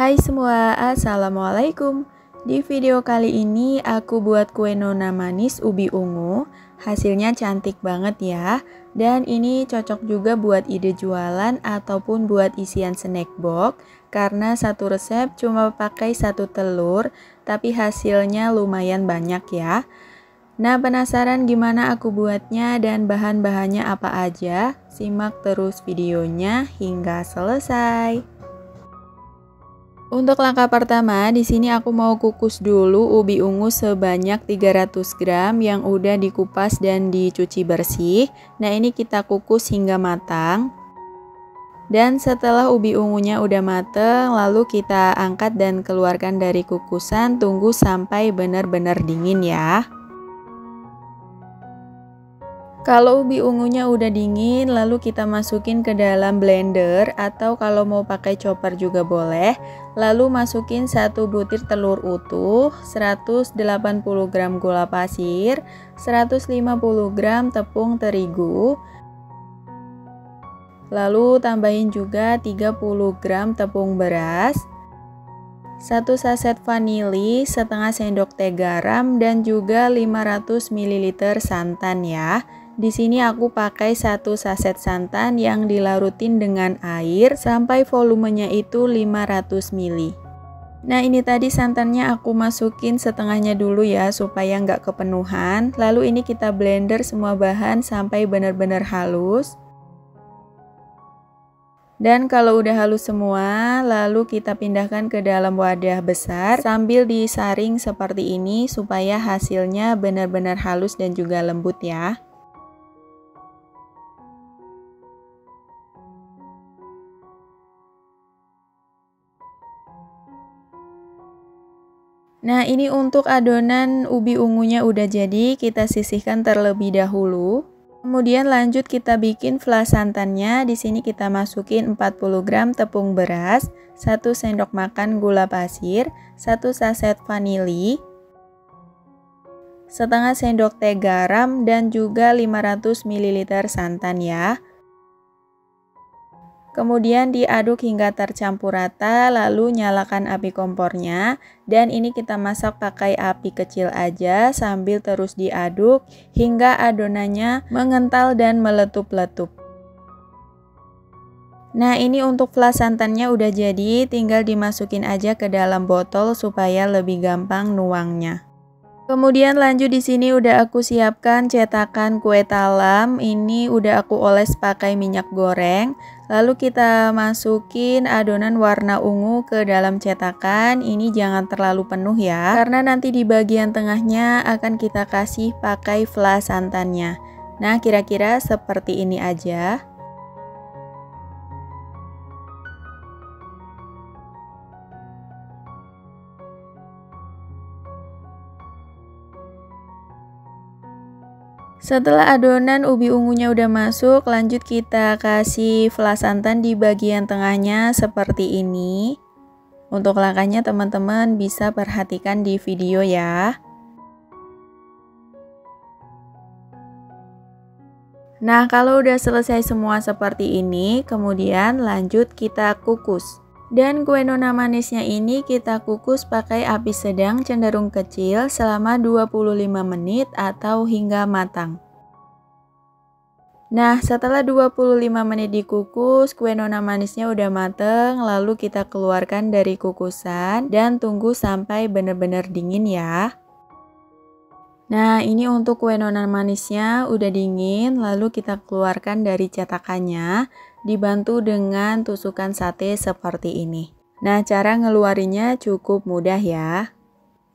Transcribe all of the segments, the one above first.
Hai semua, assalamualaikum. Di video kali ini aku buat kue nona manis ubi ungu. Hasilnya cantik banget ya. Dan ini cocok juga buat ide jualan ataupun buat isian snack box. Karena satu resep cuma pakai satu telur, tapi hasilnya lumayan banyak ya. Nah, penasaran gimana aku buatnya dan bahan-bahannya apa aja? Simak terus videonya hingga selesai. Untuk langkah pertama, di sini aku mau kukus dulu ubi ungu sebanyak 300 gram yang udah dikupas dan dicuci bersih. Nah, ini kita kukus hingga matang. Dan setelah ubi ungunya udah mateng, lalu kita angkat dan keluarkan dari kukusan, tunggu sampai benar-benar dingin ya. Kalau ubi ungunya udah dingin, lalu kita masukin ke dalam blender atau kalau mau pakai chopper juga boleh. Lalu masukin 1 butir telur utuh, 180 gram gula pasir, 150 gram tepung terigu. Lalu tambahin juga 30 gram tepung beras, 1 saset vanili, setengah sendok teh garam, dan juga 500 ml santan ya. Di sini aku pakai 1 saset santan yang dilarutin dengan air sampai volumenya itu 500 ml. Nah, ini tadi santannya aku masukin setengahnya dulu ya supaya nggak kepenuhan. Lalu ini kita blender semua bahan sampai benar-benar halus. Dan kalau udah halus semua, lalu kita pindahkan ke dalam wadah besar sambil disaring seperti ini supaya hasilnya benar-benar halus dan juga lembut ya. Nah, ini untuk adonan ubi ungunya udah jadi, kita sisihkan terlebih dahulu. Kemudian lanjut kita bikin flas santannya. Di sini kita masukin 40 gram tepung beras, 1 sendok makan gula pasir, 1 saset vanili, setengah sendok teh garam, dan juga 500 ml santan ya. Kemudian diaduk hingga tercampur rata, lalu nyalakan api kompornya. Dan ini kita masak pakai api kecil aja sambil terus diaduk hingga adonannya mengental dan meletup-letup. Nah, ini untuk flas santannya udah jadi, tinggal dimasukin aja ke dalam botol supaya lebih gampang nuangnya. Kemudian lanjut di sini udah aku siapkan cetakan kue talam. Ini udah aku oles pakai minyak goreng. Lalu kita masukin adonan warna ungu ke dalam cetakan. Ini jangan terlalu penuh ya, karena nanti di bagian tengahnya akan kita kasih pakai flas santannya. Nah, kira-kira seperti ini aja. Setelah adonan ubi ungunya udah masuk, lanjut kita kasih flas santan di bagian tengahnya seperti ini. Untuk langkahnya teman-teman bisa perhatikan di video ya. Nah, kalau udah selesai semua seperti ini, kemudian lanjut kita kukus. Dan kue nona manisnya ini kita kukus pakai api sedang cenderung kecil selama 25 menit atau hingga matang. Nah, setelah 25 menit dikukus, kue nona manisnya udah mateng, lalu kita keluarkan dari kukusan dan tunggu sampai benar-benar dingin ya. Nah, ini untuk kue nona manisnya udah dingin, lalu kita keluarkan dari cetakannya, dibantu dengan tusukan sate seperti ini. Nah, cara ngeluarinnya cukup mudah ya.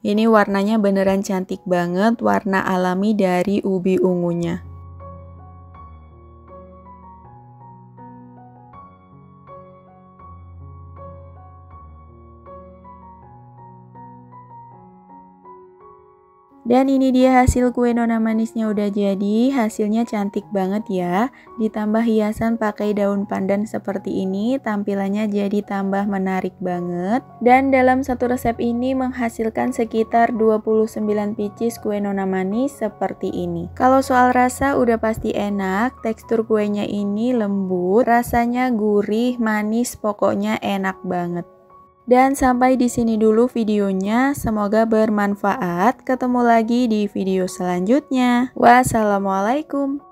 Ini warnanya beneran cantik banget, warna alami dari ubi ungunya. Dan ini dia hasil kue nona manisnya udah jadi, hasilnya cantik banget ya. Ditambah hiasan pakai daun pandan seperti ini, tampilannya jadi tambah menarik banget. Dan dalam satu resep ini menghasilkan sekitar 29 pieces kue nona manis seperti ini. Kalau soal rasa udah pasti enak, tekstur kuenya ini lembut, rasanya gurih, manis, pokoknya enak banget. Dan sampai di sini dulu videonya, semoga bermanfaat. Ketemu lagi di video selanjutnya. Wassalamualaikum.